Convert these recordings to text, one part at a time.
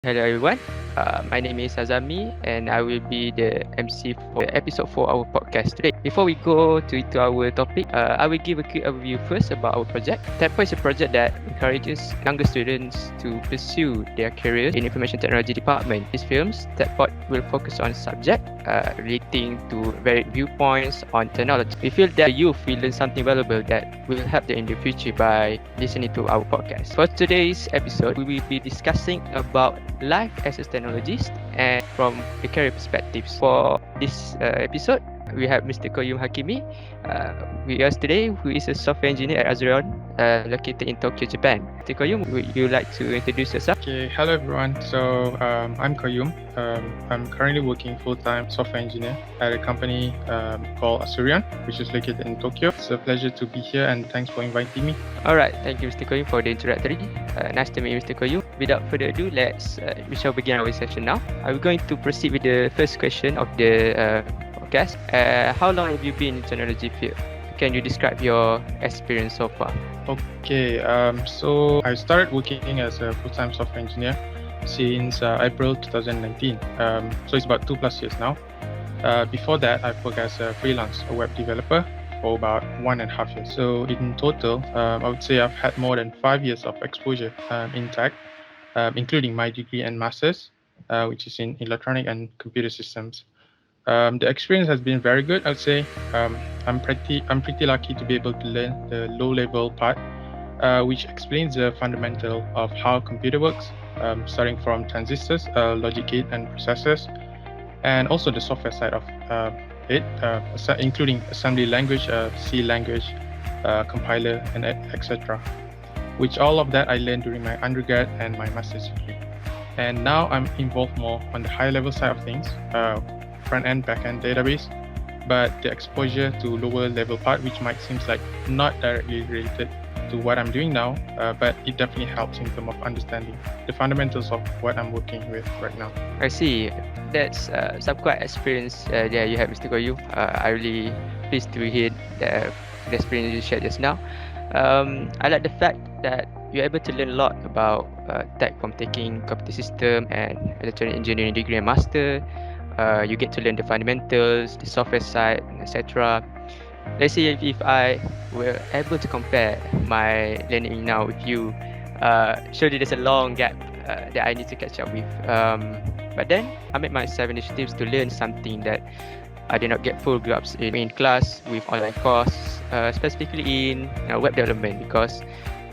Hello everyone. My name is Azami and I will be the MC for episode 4 of our podcast today. Before we go to our topic, I will give a quick overview first about our project. Techpod is a project that encourages younger students to pursue their careers in information technology department. These films, Techpod will focus on subject relating to varied viewpoints on technology. We feel that youth will learn something valuable that will help them in the future by listening to our podcast. For today's episode, we will be discussing about life as a technologist and from the career perspectives. For this episode, we have Mr. Qaiyyum Hakimi with us today, who is a software engineer at Azurion, located in Tokyo, Japan. Mr. Qaiyyum, would you like to introduce yourself? Okay, hello everyone. So I'm Qaiyyum. I'm currently working full-time software engineer at a company called Azurion, which is located in Tokyo. It's a pleasure to be here and thanks for inviting me. Alright, thank you Mr. Qaiyyum for the introductory. Nice to meet you Mr. Qaiyyum. Without further ado, we shall begin our session now. I'm going to proceed with the first question of the podcast. How long have you been in technology field? Can you describe your experience so far? Okay, so I started working as a full-time software engineer since April 2019. So it's about 2+ years now. Before that, I've worked as a freelance web developer for about 1.5 years. So in total, I would say I've had more than 5 years of exposure in tech, including my degree and master's, which is in electronic and computer systems. The experience has been very good, I would say. I'm pretty lucky to be able to learn the low-level part, which explains the fundamental of how computer works, starting from transistors, logic gate, and processors, and also the software side of it, including assembly language, C language, compiler, and etc. Which all of that I learned during my undergrad and my master's degree. And now I'm involved more on the high-level side of things. Front-end, back-end database, but the exposure to lower-level part, which might seem like not directly related to what I'm doing now, but it definitely helps in terms of understanding the fundamentals of what I'm working with right now. I see. That's some quite experience that you have, Mr. Qaiyyum. I'm really pleased to hear the experience you shared just now. I like the fact that you're able to learn a lot about tech from taking computer system and electronic engineering degree and master. You get to learn the fundamentals, the software side, etc. Let's say if I were able to compare my learning now with you, surely there's a long gap that I need to catch up with. But then I made myself initiatives to learn something that I did not get full grasp in class with online courses, specifically in web development, because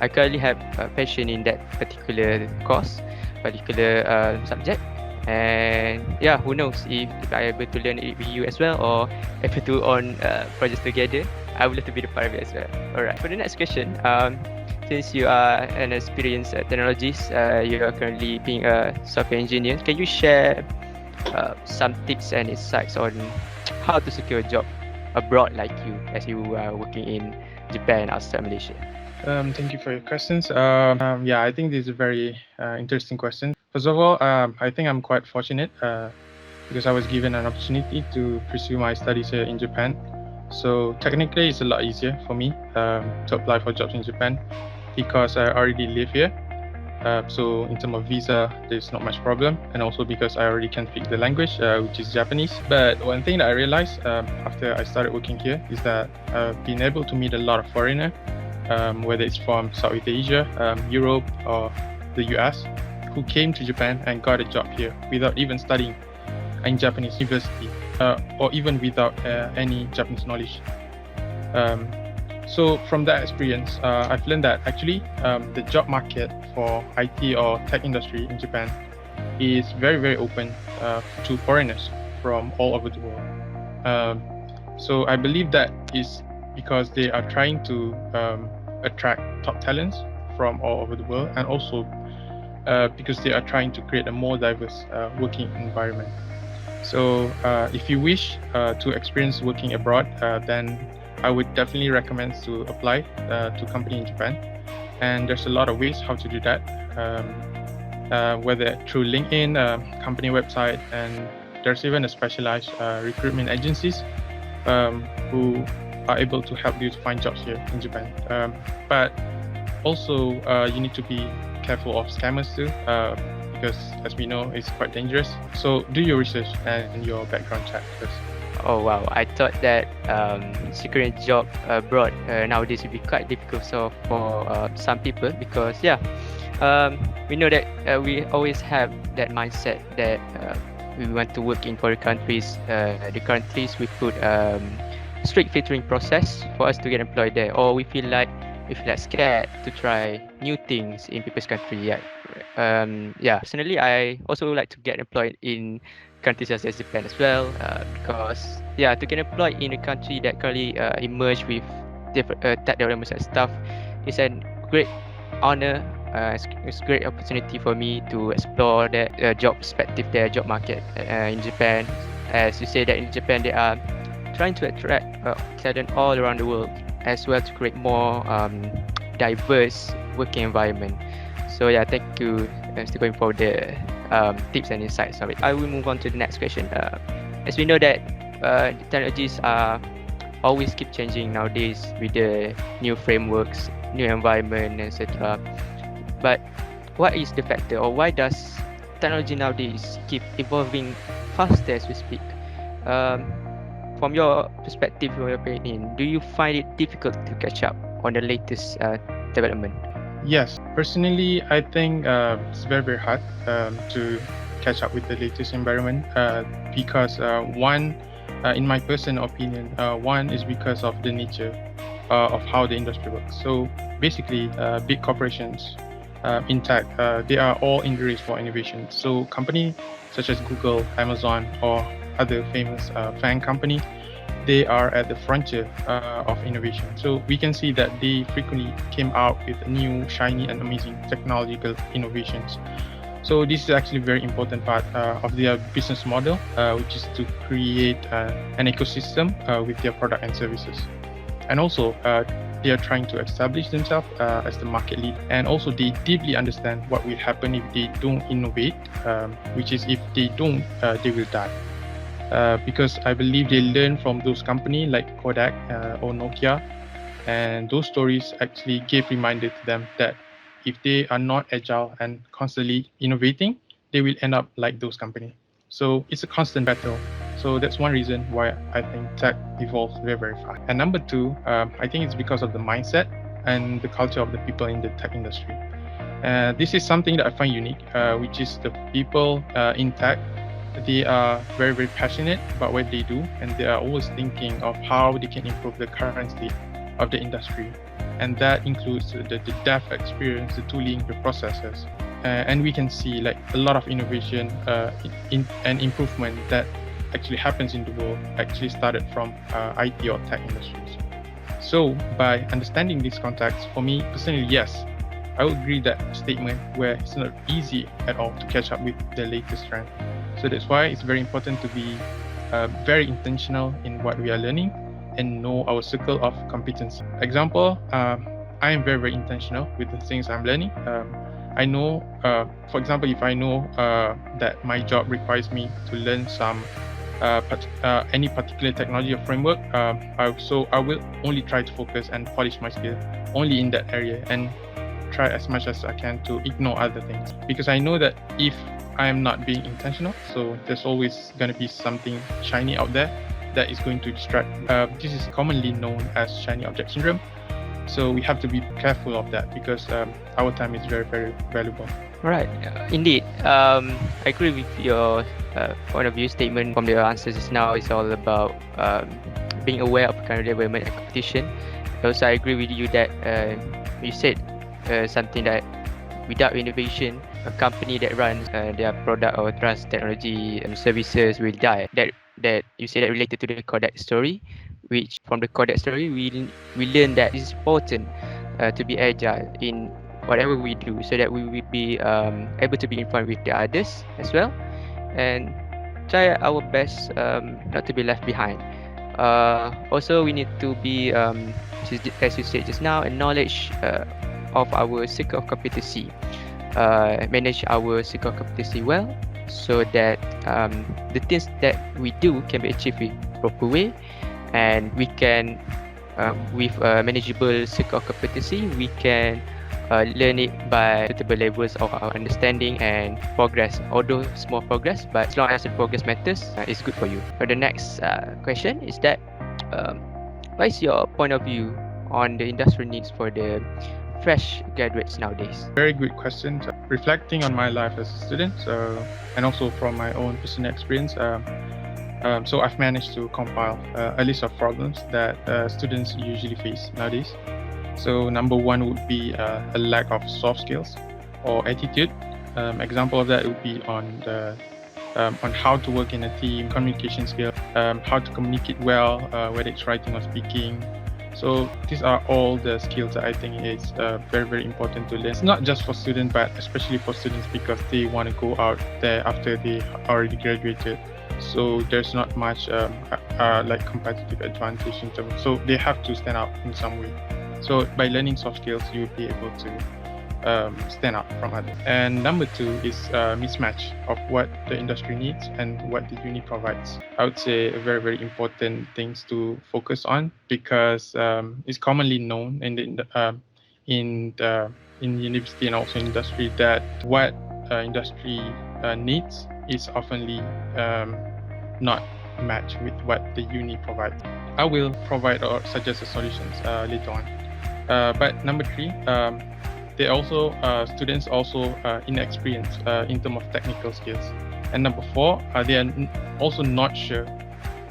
I currently have a passion in that particular course, particular subject. And yeah, who knows if I'm able to learn it with you as well, or able to on projects together. I would love to be the part of it as well. Alright, for the next question, since you are an experienced technologist, you are currently being a software engineer, can you share some tips and insights on how to secure a job abroad like you, as you are working in Japan outside Malaysia? Thank you for your questions. Yeah, I think this is a very interesting question. First of all, I think I'm quite fortunate because I was given an opportunity to pursue my studies here in Japan. So technically, it's a lot easier for me to apply for jobs in Japan because I already live here. So in terms of visa, there's not much problem, and also because I already can speak the language, which is Japanese. But one thing that I realized after I started working here is that I've been able to meet a lot of foreigners, whether it's from Southeast Asia, Europe, or the US, who came to Japan and got a job here without even studying in Japanese university, or even without any Japanese knowledge. So from that experience, I've learned that actually the job market for IT or tech industry in Japan is very, very open to foreigners from all over the world. So I believe that is because they are trying to attract top talents from all over the world, and also because they are trying to create a more diverse working environment. So if you wish to experience working abroad, then I would definitely recommend to apply to company in Japan. And there's a lot of ways how to do that, whether through LinkedIn, company website, and there's even a specialized recruitment agencies who are able to help you to find jobs here in Japan. But also you need to be careful of scammers too. because, as we know, it's quite dangerous. So do your research and your background check first. Oh wow, I thought that securing a job abroad nowadays would be quite difficult for some people because we know that we always have that mindset that we want to work in foreign countries. The countries we put strict filtering process for us to get employed there, or we feel like scared to try new things in people's country. Personally, I also like to get employed in countries such as Japan as well, because to get employed in a country that currently emerged with different tech developments and stuff is a great honor. It's a great opportunity for me to explore the job perspective, their job market in Japan. As you say that in Japan they are trying to attract talent all around the world as well to create more diverse working environment. So thank you, Mr. Going, for the tips and insights of it. I will move on to the next question. As we know that technologies are always keep changing nowadays with the new frameworks, new environment, etc. But what is the factor, or why does technology nowadays keep evolving faster as we speak? From your perspective, from your opinion, do you find it difficult to catch up on the latest development? Yes, personally, I think it's very, very hard to catch up with the latest environment because one, in my personal opinion, one is because of the nature of how the industry works. So basically, big corporations in tech, they are all in the race for innovation. So companies such as Google, Amazon, or other famous FAANG company, they are at the frontier of innovation. So we can see that they frequently came out with new, shiny, and amazing technological innovations. So this is actually a very important part of their business model, which is to create an ecosystem with their product and services. And also, they are trying to establish themselves as the market lead. And also, they deeply understand what will happen if they don't innovate, which is if they don't, they will die. Because I believe they learn from those companies like Kodak or Nokia, and those stories actually gave reminder to them that if they are not agile and constantly innovating, they will end up like those companies. So it's a constant battle. So that's one reason why I think tech evolves very, very fast. And number two, I think it's because of the mindset and the culture of the people in the tech industry. This is something that I find unique, which is the people in tech. They are very, very passionate about what they do, and they are always thinking of how they can improve the current state of the industry. And that includes the dev experience, the tooling, the processes. And we can see like a lot of innovation and improvement that actually happens in the world actually started from IT or tech industries. So by understanding these contexts, for me personally, yes, I would agree that statement where it's not easy at all to catch up with the latest trend. So that's why it's very important to be very intentional in what we are learning and know our circle of competence. Example, I am very, very intentional with the things I'm learning. I know, for example, if I know that my job requires me to learn some any particular technology or framework, I will only try to focus and polish my skill only in that area and try as much as I can to ignore other things, because I know that if I am not being intentional, so there's always going to be something shiny out there that is going to distract. This is commonly known as shiny object syndrome. So we have to be careful of that because our time is very, very valuable. Right, indeed. I agree with your point of view statement from the answers just now. It's all about being aware of current development and competition. Also, I agree with you that you said something that without innovation, a company that runs their product or trans technology services will die. That you say that related to the Kodak story, which from the Kodak story we learn that it's important to be agile in whatever we do, so that we will be able to be in front with the others as well, and try our best not to be left behind. Also, we need to be, as you said just now, acknowledge of our circle of competency, manage our circle of competency well, so that the things that we do can be achieved in proper way, and we can with a manageable circle of competency, we can learn it by suitable levels of our understanding and progress. Although small progress, but as long as the progress matters, it's good for you. For the next question is that, um, what is your point of view on the industry needs for the fresh graduates nowadays? Very good question. Reflecting on my life as a student, and also from my own personal experience, so I've managed to compile a list of problems that students usually face nowadays. So number one would be a lack of soft skills or attitude. Example of that would be on how to work in a team, communication skills, how to communicate well, whether it's writing or speaking. So these are all the skills that I think is very, very important to learn. It's not just for students, but especially for students because they want to go out there after they already graduated. So there's not much like competitive advantage in terms. So they have to stand out in some way. So by learning soft skills, you'll be able to stand out from others. And number two is mismatch of what the industry needs and what the uni provides. I would say a very, very important things to focus on because it's commonly known in university and also in industry that what industry needs is oftenly not matched with what the uni provides. I will provide or suggest the solutions later on. But number three, they also students also inexperienced in terms of technical skills. And number four, they are also not sure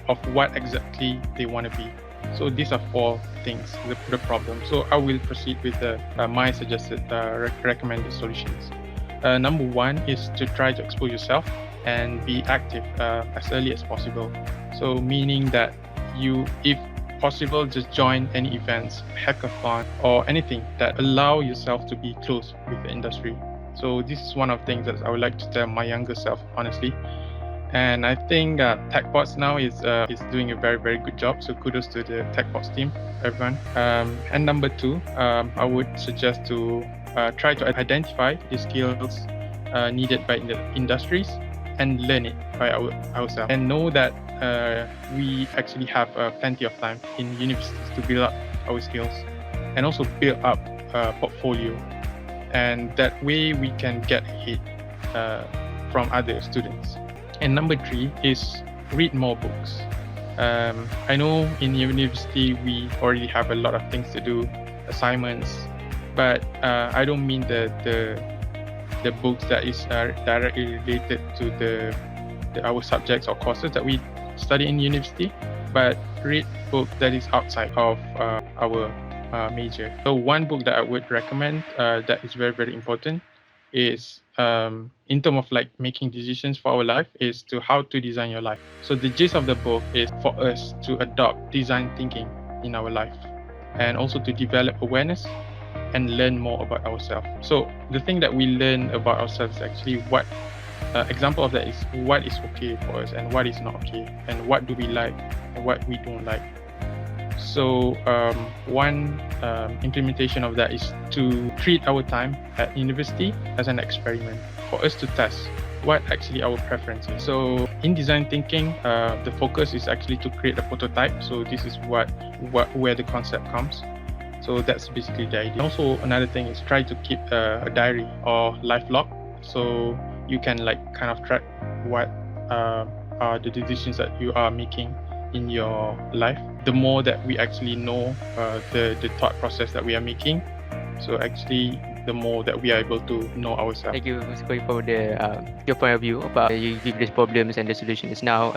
of what exactly they want to be. So these are four things, the problem. So I will proceed with my suggested recommended solutions. Number one is to try to expose yourself and be active as early as possible. So meaning that you, if possible, just join any events, hackathon, or anything that allow yourself to be close with the industry. So this is one of the things that I would like to tell my younger self, honestly. And I think Techpod now is doing a very, very good job. So kudos to the Techpod team, everyone. And number two, I would suggest to try to identify the skills needed by the industries and learn it by ourselves. And know that we actually have plenty of time in universities to build up our skills and also build up a portfolio. And that way we can get ahead from other students. And number three is read more books. I know in university we already have a lot of things to do, assignments, but I don't mean the books that is directly related to our subjects or courses that we study in university, but read book that is outside of our major. So one book that I would recommend that is very, very important is in terms of like making decisions for our life is to how to design your life. So the gist of the book is for us to adopt design thinking in our life and also to develop awareness and learn more about ourselves. So the thing that we learn about ourselves is actually what example of that is what is okay for us and what is not okay, and what do we like and what we don't like. So one implementation of that is to treat our time at university as an experiment for us to test what actually our preference is. So in design thinking, the focus is actually to create a prototype. So this is where the concept comes. So that's basically the idea. Also, another thing is try to keep a diary or life log, so you can like kind of track what are the decisions that you are making in your life. The more that we actually know the thought process that we are making, so actually the more that we are able to know ourselves. Thank you, Mr. Koi, for your point of view about you give these problems and the solutions. Now,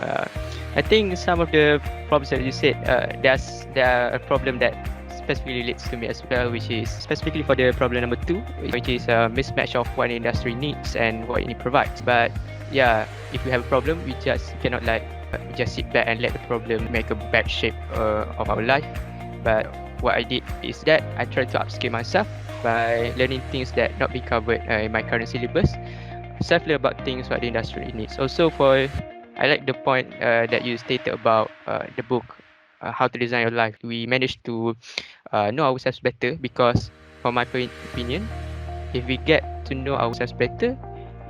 I think some of the problems that you said, there are a problem that specifically relates to me as well, which is specifically for the problem number two, which is a mismatch of what the industry needs and what it provides. But yeah, if we have a problem, we just cannot just sit back and let the problem make a bad shape of our life. But what I did is that I tried to upskill myself by learning things that not be covered in my current syllabus, self-learn about things what the industry needs. Also, I like the point that you stated about the book, How to Design Your Life. We managed to know ourselves better because, from my opinion, if we get to know ourselves better,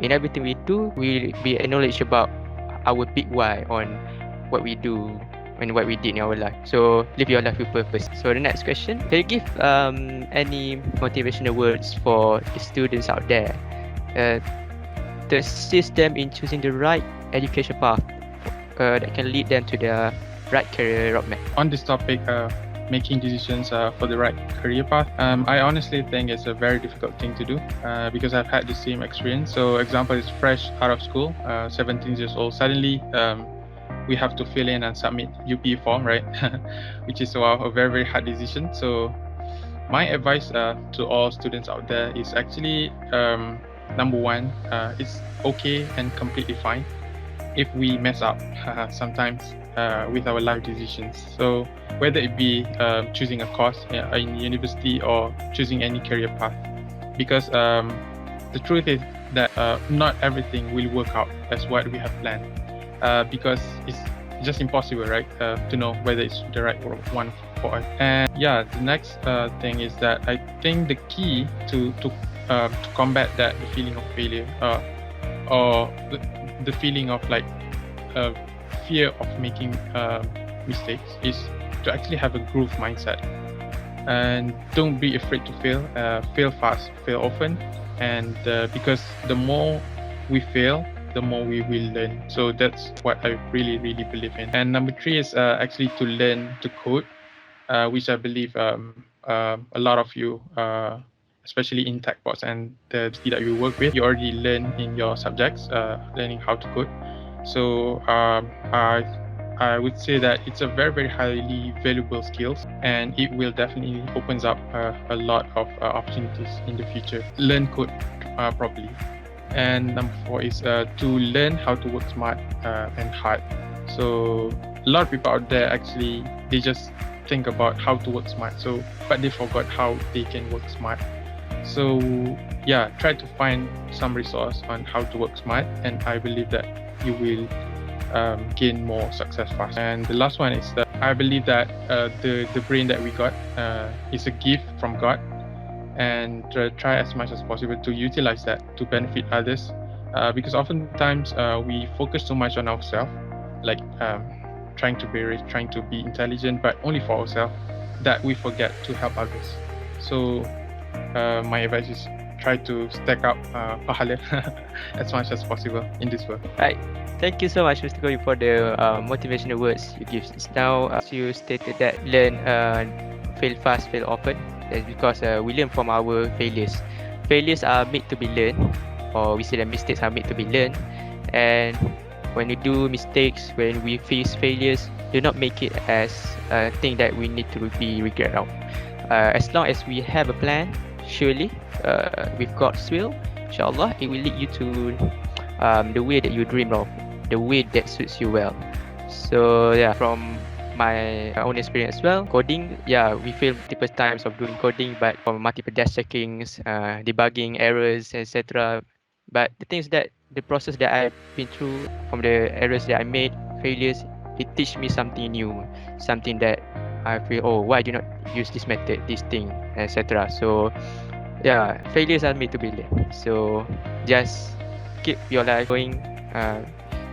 in everything we do, we'll be knowledge about our big why on what we do and what we did in our life. So live your life with purpose. So the next question, can you give any motivational words for the students out there uh, to assist them in choosing the right education path that can lead them to their right career roadmap? On this topic, making decisions for the right career path, I honestly think it's a very difficult thing to do because I've had the same experience. So example is fresh out of school, 17 years old, suddenly we have to fill in and submit UP form, right? Which is a very, very hard decision. So my advice to all students out there is actually, number one, it's okay and completely fine if we mess up sometimes with our life decisions. So whether it be choosing a course in university or choosing any career path, because the truth is that not everything will work out as what we have planned, because it's just impossible, right, to know whether it's the right one for us. And yeah, the next thing is that I think the key to combat that, the feeling of failure or the feeling of like fear of making mistakes, is to actually have a growth mindset, and don't be afraid to fail. Fail fast, fail often, and because the more we fail, the more we will learn. So that's what I really, really believe in. And number three is actually to learn to code, which I believe a lot of you, especially in Techpods and the that you work with, you already learn in your subjects, learning how to code. So I would say that it's a very, very highly valuable skills, and it will definitely opens up a lot of opportunities in the future. Learn code properly. And number four is to learn how to work smart and hard. So a lot of people out there actually, they just think about how to work smart, so but they forgot how they can work smart. So yeah, try to find some resource on how to work smart, and I believe that you will gain more success fast. And the last one is that I believe that the brain that we got is a gift from God, and try as much as possible to utilize that to benefit others, because oftentimes we focus too much on ourselves, like trying to be rich, trying to be intelligent, but only for ourselves, that we forget to help others. So my advice is try to stack up pahala as much as possible in this world. Right. Thank you so much, Mr. Qaiyyum, for the motivational words you give. Now, as you stated that learn, fail fast, fail often. That's because we learn from our failures. Failures are made to be learned, or we say that mistakes are made to be learned. And when we do mistakes, when we face failures, do not make it as a thing that we need to be regret of. As long as we have a plan, surely with God's will, inshallah, it will lead you to the way that you dream of, the way that suits you well. So yeah, from my own experience as well, coding, yeah, we fail multiple times of doing coding, but from multiple dash checkings, debugging errors, etc. But the things that the process that I've been through, from the errors that I made, failures, it teach me something new, something that I feel, oh, why do you not use this method, this thing, etc. So yeah, failures are made to be learned. So just keep your life going,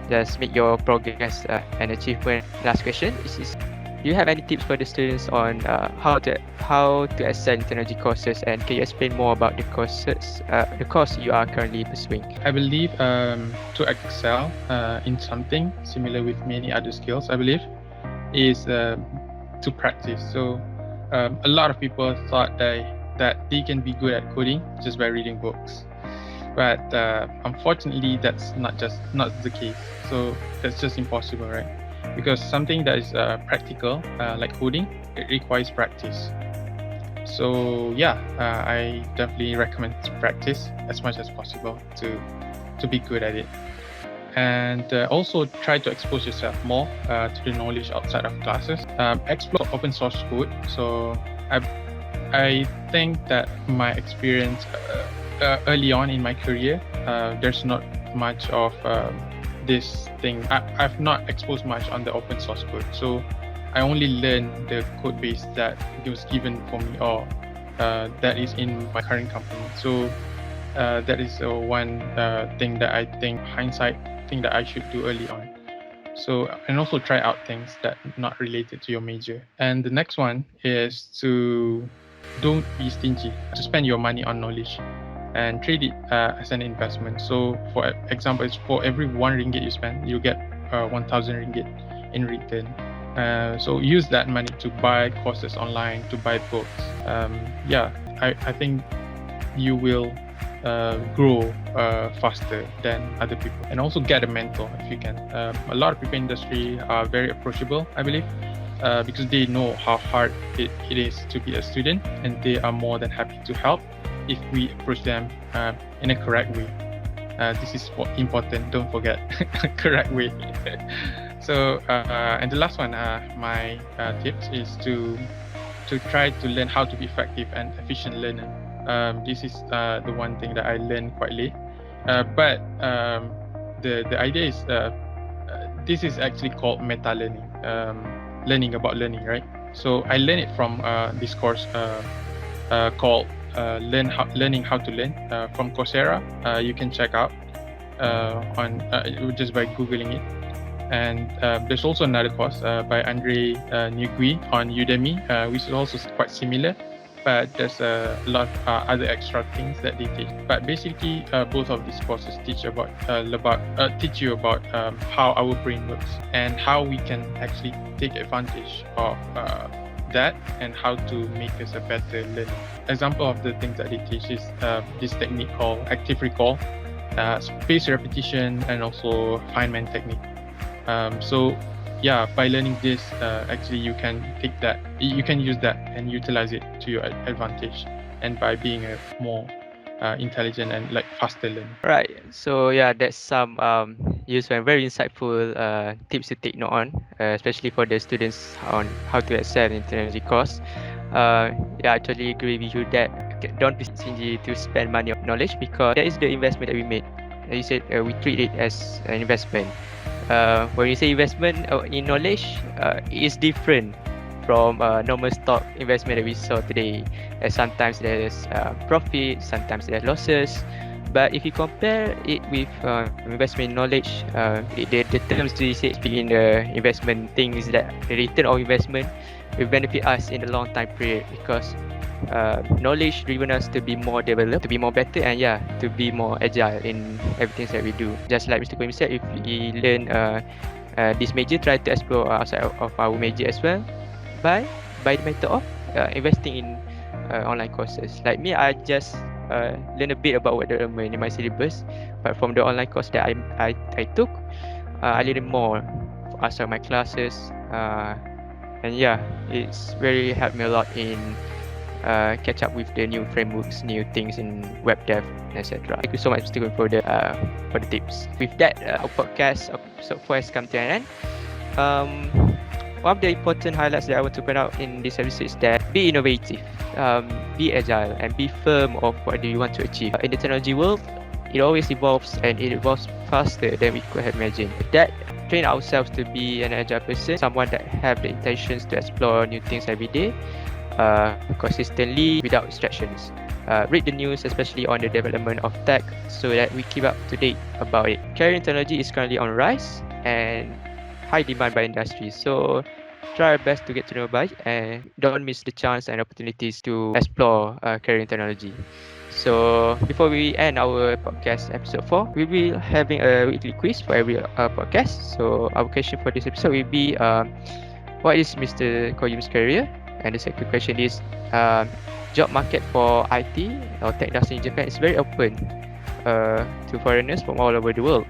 just make your progress and achievement. Last question is do you have any tips for the students on how to excel in technology courses, and can you explain more about the courses, the course you are currently pursuing? I believe to excel in something similar with many other skills, I believe, is to practice. So a lot of people thought that they can be good at coding just by reading books, but unfortunately that's not the case. So that's just impossible, right? Because something that is practical, like coding, it requires practice. So yeah, I definitely recommend to practice as much as possible to be good at it. And also try to expose yourself more to the knowledge outside of classes. Explore open source code. So I think that my experience early on in my career, there's not much of this thing. I've not exposed much on the open source code. So I only learned the code base that it was given for me, or that is in my current company. So that is one thing that I think, hindsight, thing that I should do early on. So, and also try out things that not related to your major. And the next one is to don't be stingy, to spend your money on knowledge and treat it as an investment. So, for example, it's for every 1 ringgit you spend, you get 1,000 ringgit in return. So use that money to buy courses online, to buy books. Yeah, I think you will grow faster than other people, and also get a mentor if you can. A lot of people in the industry are very approachable, I believe, because they know how hard it is to be a student, and they are more than happy to help if we approach them in a correct way. This is important, don't forget, correct way. So, and the last one, my tips is to try to learn how to be effective and efficient learner. This is the one thing that I learned quite late. But the idea is this is actually called meta learning, learning about learning, right? So I learned it from this course called Learning How to Learn from Coursera. You can check out on just by Googling it. And there's also another course by Andre Nguyen on Udemy, which is also quite similar, but there's a lot of other extra things that they teach. But basically, both of these courses teach you about how our brain works and how we can actually take advantage of that and how to make us a better learner. Example of the things that they teach is this technique called active recall, spaced repetition, and also Feynman technique. So yeah, by learning this, actually you can use that and utilize it to your advantage, and by being a more intelligent and like faster learner. Right. So yeah, that's some useful and very insightful tips to take note on, especially for the students on how to excel in technology course. Yeah, I totally agree with you that don't be stingy to spend money on knowledge, because that is the investment that we made. As you said, we treat it as an investment. When you say investment in knowledge, it is different from normal stock investment that we saw today. Sometimes there's profit, sometimes there's losses. But if you compare it with investment in knowledge, the terms we say in the investment thing is that the return of investment will benefit us in the long time period, because knowledge driven us to be more developed, to be more better, and yeah, to be more agile in everything that we do. Just like Mr. Qaiyyum said, if we learn this major, try to explore outside of our major as well by the method of investing in online courses. Like me, I just learn a bit about what development in my syllabus, but from the online course that I took, I learned more outside my classes, and yeah, it's very helped me a lot in catch up with the new frameworks, new things in web dev, etc. Thank you so much, Mr. Qaiyyum, for the tips. With that, our podcast episode 4 has come to an end. One of the important highlights that I want to point out in this episode is that be innovative, be agile, and be firm of what do you want to achieve. In the technology world, it always evolves, and it evolves faster than we could have imagined. That train ourselves to be an agile person, someone that have the intentions to explore new things every day, consistently without distractions. Read the news, especially on the development of tech, so that we keep up to date about it. Career in technology is currently on rise and high demand by industry, so try our best to get to know about it and don't miss the chance and opportunities to explore career in technology. So before we end our podcast episode 4, we'll be having a weekly quiz for every podcast. So our question for this episode will be, what is Mr. Qaiyyum's career? And the second question is, job market for IT or tech industry in Japan is very open to foreigners from all over the world.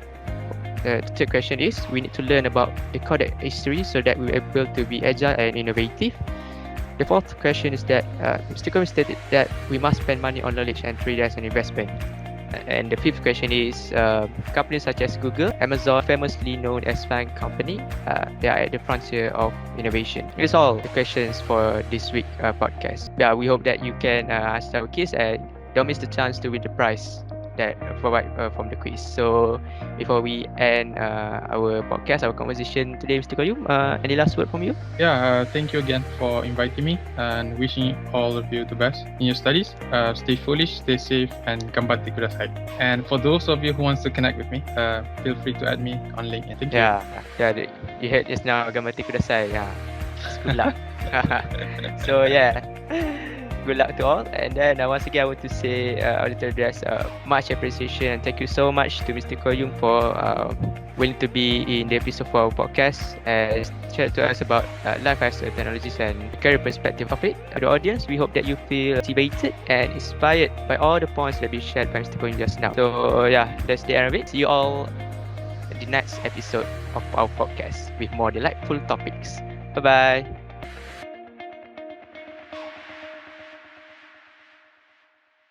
The third question is, we need to learn about the codec history so that we're able to be agile and innovative. The fourth question is that Mr. Qaiyyum stated that we must spend money on knowledge and treat it as an investment. And the fifth question is, companies such as Google, Amazon, famously known as FANG company, they are at the frontier of innovation. That's all the questions for this week podcast. Yeah, we hope that you can answer our quiz and don't miss the chance to win the prize that provide from the quiz. So before we end our podcast, our conversation today, Mr. Qaiyyum, any last word from you? Yeah, thank you again for inviting me and wishing all of you the best in your studies. Stay foolish, stay safe, and gambatte kudasai. And for those of you who wants to connect with me, feel free to add me on LinkedIn. Thank you. You heard just now, gambatte kudasai. Yeah, good luck. So yeah, good luck to all. And then once again, I want to say, Auditor Address, much appreciation and thank you so much to Mr. Qaiyyum for willing to be in the episode for our podcast and share to us about life as a technologist and career perspective of it. To the audience, we hope that you feel motivated and inspired by all the points that we shared by Mr. Qaiyyum just now. So yeah, that's the end of it. See you all in the next episode of our podcast with more delightful topics. Bye bye.